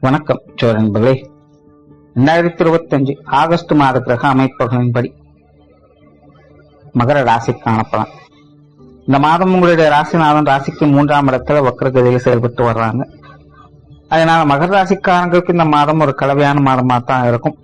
வணக்கம் நண்பர்களே. 2025 ஆகஸ்ட் மாத கிரக அமைப்புகளின்படி மகர ராசிக்கான பலன். இந்த மாதம் உங்களுடைய ராசிநாதன் ராசிக்கு 3ஆம் இடத்துல வக்ரகதியில் செயல்பட்டு வர்றாங்க. அதனால மகர ராசிக்காரங்களுக்கு இந்த மாதம் ஒரு கலவையான மாதமாக தான் இருக்கும்.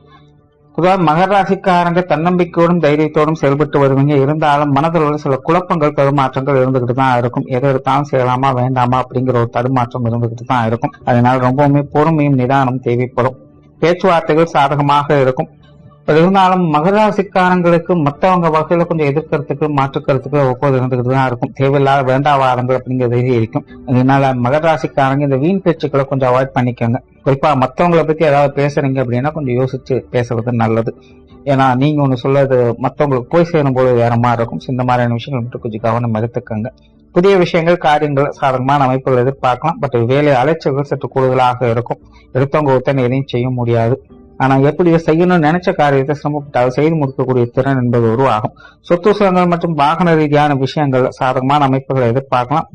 பொதுவாக மகர ராசிக்காரங்க தன்னம்பிக்கையோடும் தைரியத்தோடும் செயல்பட்டு வருவீங்க. இருந்தாலும் மனதில் உள்ள சில குழப்பங்கள் தடுமாற்றங்கள் இருந்துகிட்டு தான் இருக்கும். எதை எடுத்தாலும் செய்யலாமா வேண்டாமா அப்படிங்கிற ஒரு தடுமாற்றம் இருந்துகிட்டு தான் இருக்கும். அதனால ரொம்பவுமே பொறுமையும் நிதானம் தேவைப்படும். பேச்சுவார்த்தைகள் சாதகமாக இருக்கும். இருந்தாலும் மகர ராசிக்காரங்களுக்கு மற்றவங்க வகையில கொஞ்சம் எதிர்க்கிறதுக்கு மாற்றுக்கிறதுக்கு ஒவ்வொரு இருந்துகிட்டு தான் இருக்கும். தேவையில்லாத வேண்டாவாதங்கள் அப்படிங்கிறது இருக்கும். அதனால மகர ராசிக்காரங்க இந்த வீண் பேச்சுக்களை கொஞ்சம் அவாய்ட் பண்ணிக்கோங்க. குறிப்பா மற்றவங்களை பத்தி ஏதாவது பேசுறீங்க அப்படின்னா கொஞ்சம் யோசிச்சு பேசுறது நல்லது. ஏன்னா நீங்க ஒண்ணு சொல்லது மற்றவங்களுக்கு போய் சேரும் போது வேற மாதிரி இருக்கும். இந்த மாதிரியான விஷயங்கள் மட்டும் கொஞ்சம் கவனம் எடுத்துக்கோங்க. புதிய விஷயங்கள் காரியங்கள் சாதகமான அமைப்புகள் எதிர்பார்க்கலாம். பட் வேலை அலைச்சல்கள் சற்று கூடுதலாக இருக்கும். எடுத்தவங்க ஒருத்தனை எதையும் செய்ய முடியாது. ஆனா எப்படி செய்யணும்னு நினைச்ச காரியத்தை சிரமப்பட்டால் செய்து முடிக்கக்கூடிய திறன் என்பது உருவாகும். சொத்து சுகங்கள் மற்றும் வாகன ரீதியான விஷயங்கள் சாதகமான அமைப்புகளை எதிர்பார்க்கலாம்.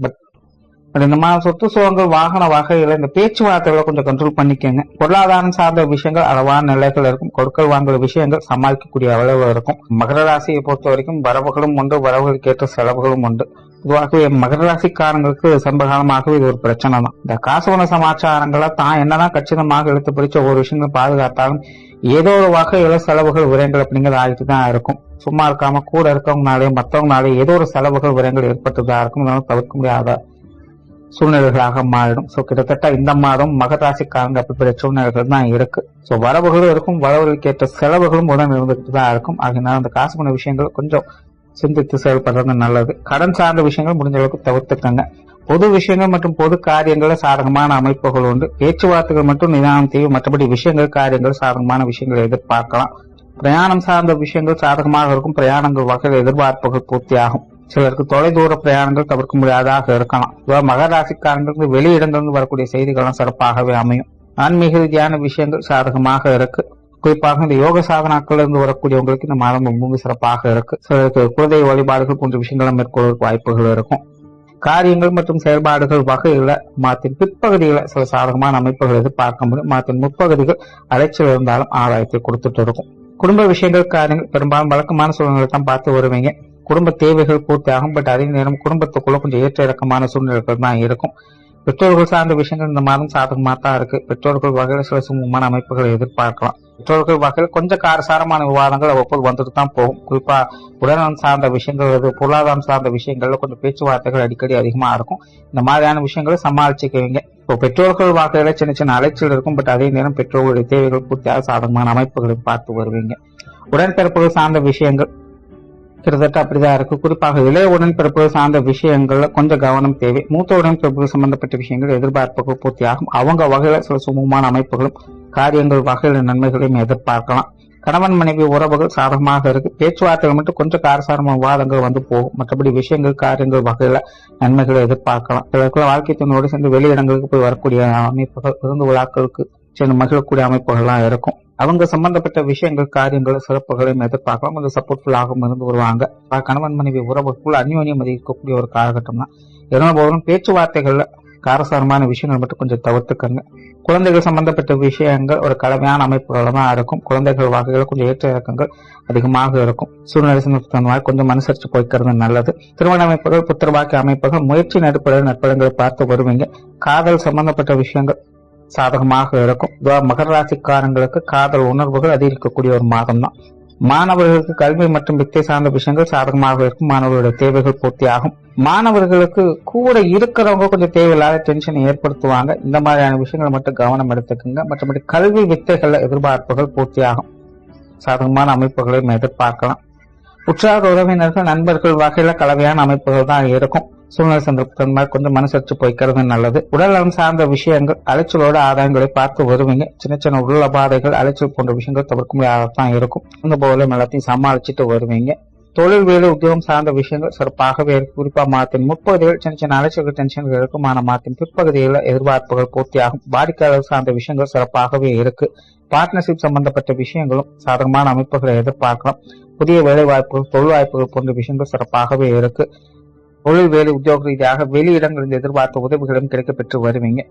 பட் இந்த மாதிரி சொத்து சுகங்கள் வாகன வகைகளை இந்த பேச்சுவார்த்தைகளை கொஞ்சம் கண்ட்ரோல் பண்ணிக்கோங்க. பொருளாதாரம் சார்ந்த விஷயங்கள் அளவான நிலைகள் இருக்கும். கொடுக்கல் வாங்குற விஷயங்கள் சமாளிக்கக்கூடிய அளவு இருக்கும். மகர ராசியை பொறுத்த வரைக்கும் வரவுகளும் உண்டு, வரவுகளுக்கு ஏற்ற செலவுகளும் உண்டு. பொதுவாகவே மகர ராசிக்காரங்களுக்கு சம்பகாலமாகவே இது ஒரு பிரச்சனை தான். இந்த காசுவன சமாச்சாரங்களை தான் என்னதான் கச்சிதமாக எடுத்து பிடிச்ச ஒரு விஷயங்களை பாதுகாத்தாலும் ஏதோ ஒரு வகையில செலவுகள் விரயங்கள் அப்படிங்கிறது ஆகிட்டு தான் இருக்கும். சும்மா இருக்காம கூட இருக்கவங்கனாலே மற்றவங்கனாலே ஏதோ ஒரு செலவுகள் விரயங்கள் ஏற்பட்டுதான் இருக்கும். இதனால தவிர்க்க முடியாத சூழ்நிலைகளாக மாறிடும். சோ கிட்டத்தட்ட இந்த மாதம் மகர ராசிக்காரங்க அப்படிப்பட்ட சூழ்நிலைகள் தான் இருக்கு. சோ வரவுகளும் இருக்கும், வரவுகளுக்கு ஏற்ற செலவுகளும் உடன் இருந்துகிட்டு தான் இருக்கும். அதனால அந்த காசு பண்ண விஷயங்கள் கொஞ்சம் சிந்தித்து செயல்படுறது நல்லது. கடன் சார்ந்த விஷயங்கள் முடிஞ்ச அளவுக்கு தவிர்த்துக்கங்க. பொது விஷயங்கள் மற்றும் பொது காரியங்கள சாதகமான அமைப்புகள் உண்டு. பேச்சுவார்த்தைகள் மட்டும் நிதானம் தேவை. மற்றபடி விஷயங்கள் காரியங்கள் சாதகமான விஷயங்களை எதிர்பார்க்கலாம். பிரயாணம் சார்ந்த விஷயங்கள் சாதகமாக இருக்கும். பிரயாணங்கள் வகையில் எதிர்பார்ப்புகள் பூர்த்தியாகும். சிலருக்கு தொலைதூர பிரயாணங்கள் தவிர்க்க முடியாதாக இருக்கலாம். மகர ராசிக்காரங்களுக்கு வெளியிடங்களிலிருந்து வரக்கூடிய செய்திகளும் சிறப்பாகவே அமையும். ஆன்மீக ரீதியான விஷயங்கள் சாதகமாக இருக்கு. குறிப்பாக இந்த யோக சாதனாக்கள் இருந்து வரக்கூடியவங்களுக்கு இந்த மாதம் ரொம்ப சிறப்பாக இருக்கு. சிலருக்கு குலதெய்வ வழிபாடுகள் போன்ற விஷயங்களை மேற்கொள்வதற்கு வாய்ப்புகள் இருக்கும். காரியங்கள் மற்றும் செயல்பாடுகள் வகையில மாத்தின் பிற்பகுதிகளை சில சாதகமான அமைப்புகள் எதிர்பார்க்க முடியும். மாத்தின் முற்பகுதிகள் அலைச்சல் இருந்தாலும் ஆதாயத்தை கொடுத்துட்டு இருக்கும். குடும்ப விஷயங்கள் காரியங்கள் பெரும்பாலும் வழக்கமான சூழ்நிலை தான் பார்த்து வருவீங்க. குடும்ப தேவைகள் பூர்த்தி ஆகும். பட் அதே நேரம் குடும்பத்துக்குள்ள கொஞ்சம் ஏற்ற இறக்கமான சூழ்நிலைகள் தான் இருக்கும். பெற்றோர்கள் சார்ந்த விஷயங்கள் இந்த மாதம் சாதகமாக தான் இருக்கு. பெற்றோர்கள் வகையில் சில சுமமான அமைப்புகளை எதிர்பார்க்கலாம். பெற்றோர்கள் வகையில் கொஞ்சம் காரசாரமான விவாதங்கள் அவ்வப்போது வந்துட்டு தான் போகும். குறிப்பா உடல்நலம் சார்ந்த விஷயங்கள், பொருளாதாரம் சார்ந்த விஷயங்கள்ல கொஞ்சம் பேச்சுவார்த்தைகள் அடிக்கடி அதிகமா இருக்கும். இந்த மாதிரியான விஷயங்களை சமாளிச்சுக்குவீங்க. இப்போ பெற்றோர்கள் வகையில சின்ன சின்ன அலைச்சல் இருக்கும். பட் அதே நேரம் பெற்றோர்களுடைய தேவைகள் பூர்த்தியாக சாதகமான அமைப்புகளை பார்த்து வருவீங்க. உடன்பிறப்புகள் சார்ந்த விஷயங்கள் கிட்டத்தட்ட அப்படிதான் இருக்கு. குறிப்பாக இளைய உடன்பிறப்புகள் சார்ந்த விஷயங்கள்ல கொஞ்சம் கவனம் தேவை. மூத்த உடன்பிறப்புகள் சம்பந்தப்பட்ட விஷயங்கள் எதிர்பார்ப்புகள் பூர்த்தியாகும். அவங்க வகையில சில சுமூகமான அமைப்புகளும் காரியங்கள் வகையில நன்மைகளையும் எதிர்பார்க்கலாம். கணவன் மனைவி உறவுகள் சாதகமாக இருக்கு. பேச்சுவார்த்தைகள் மட்டும் கொஞ்சம் காரசாரமான விவாதங்கள் வந்து போகும். மற்றபடி விஷயங்கள் காரியங்கள் வகையில நன்மைகளை எதிர்பார்க்கலாம். சிலருக்குள்ள வாழ்க்கை துணையோடு சேர்ந்து வெளியிடங்களுக்கு போய் வரக்கூடிய அமைப்புகள், விருந்து விழாக்களுக்கு சேர்ந்து மகிழக்கூடிய அமைப்புகள்லாம் இருக்கும். அவங்க சம்பந்தப்பட்ட விஷயங்கள் காரியங்கள் சிறப்புகளையும் எதிர்பார்க்கலாம். கொஞ்சம் சப்போர்ட்ஃபுல்லாகவும் இருந்து வருவாங்க. கணவன் மனைவி உறவுக்குள் அந்யோன்யம் அதிகரிக்கக்கூடிய ஒரு காலகட்டம் தான். இருந்தபோதும் பேச்சுவார்த்தைகள்ல காரசாரமான விஷயங்கள் மட்டும் கொஞ்சம் தவிர்த்துக்கங்க. குழந்தைகள் சம்பந்தப்பட்ட விஷயங்கள் ஒரு கலவையான அமைப்புகள் தான் இருக்கும். குழந்தைகள் வகைகள் கொஞ்சம் ஏற்ற இறக்கங்கள் அதிகமாக இருக்கும். சூழ்நிலை சந்தர்ப்பம் கொஞ்சம் அனுசரிச்சு போய்க்கிறது நல்லது. திருமண அமைப்புகள், புத்திரபாக்கிய அமைப்புகள், முயற்சி நடுப்படையில் நற்பலன்களை பார்த்து வருவீங்க. காதல் சம்பந்தப்பட்ட விஷயங்கள் சாதகமாக இருக்கும். மகர ராசிக்காரங்களுக்கு காதல் உணர்வுகள் அதிகரிக்கக்கூடிய ஒரு மாதம் தான். மாணவர்களுக்கு கல்வி மற்றும் வித்தை சார்ந்த விஷயங்கள் சாதகமாக இருக்கும். மாணவர்களுடைய தேவைகள் பூர்த்தி ஆகும். மாணவர்களுக்கு கூட இருக்கிறவங்க கொஞ்சம் தேவையில்லாத டென்ஷனை ஏற்படுத்துவாங்க. இந்த மாதிரியான விஷயங்களை மட்டும் கவனம் எடுத்துக்கோங்க. மற்றபடி கல்வி வித்தைகள் எதிர்பார்ப்புகள் பூர்த்தியாகும். சாதகமான அமைப்புகளையும் எதிர்பார்க்கலாம். உற்சாக உறவினர்கள் நண்பர்கள் வகையில கலவையான அமைப்புகள் தான் இருக்கும். சூழ்நிலை சந்தர்ப்பங்கள் கொஞ்சம் மனசரிச்சு போய்க்கிறது நல்லது. உடல் நலம் சார்ந்த விஷயங்கள் அலைச்சலோட ஆதாயங்களை பார்த்து வருவீங்க. சின்ன சின்ன உடல் அபாதைகள் அலைச்சல் போன்ற விஷயங்கள் தவிர்க்க முடியாததான் இருக்கும். இந்த போல எல்லாத்தையும் சமாளிச்சுட்டு வருவீங்க. தொழில் வேலை உத்தியோகம் சார்ந்த விஷயங்கள் சிறப்பாகவே இருக்கு. குறிப்பா மாத்தின் முற்பகுதிகள் சின்ன சின்ன அலைச்சல்கள் டென்ஷன்கள் இருக்கும். ஆனா மாத்தின் பிற்பகுதிகளில் எதிர்பார்ப்புகள் பூர்த்தியாகும். வாடிக்கையாளர் சார்ந்த விஷயங்கள் சிறப்பாகவே இருக்கு. பார்ட்னர்ஷிப் சம்பந்தப்பட்ட விஷயங்களும் சாதகமான அமைப்புகளை எதிர்பார்க்கலாம். புதிய வேலை வாய்ப்புகள், தொழில் வாய்ப்புகள் போன்ற விஷயங்கள் சிறப்பாகவே இருக்கு. தொழில் வேலை உத்தியோக ரீதியாக வெளியிடங்களில் எதிர்பார்த்த உதவிகளும் கிடைக்க பெற்று வருவீங்க.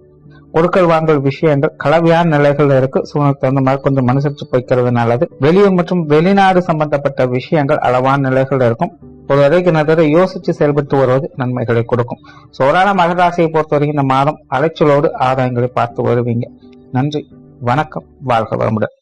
கொடுக்கல் வாங்கல் விஷயங்கள் கலவையான நிலைகள் இருக்கு. சூழ்நிலைக்கு தகுந்த மாதிரி கொஞ்சம் மனுசரிச்சு போய்க்கிறது நல்லது. வெளியூர் மற்றும் வெளிநாடு சம்பந்தப்பட்ட விஷயங்கள் அளவான நிலைகள் இருக்கும். ஒரு வரைக்கும் நேரத்தை யோசிச்சு செயல்பட்டு வருவது நன்மைகளை கொடுக்கும். சோரான மகர ராசியை பொறுத்தவரைக்கும் இந்த மாதம் அலைச்சலோடு ஆதாயங்களை பார்த்து வருவீங்க. நன்றி, வணக்கம், வாழ்க வளமுடன்.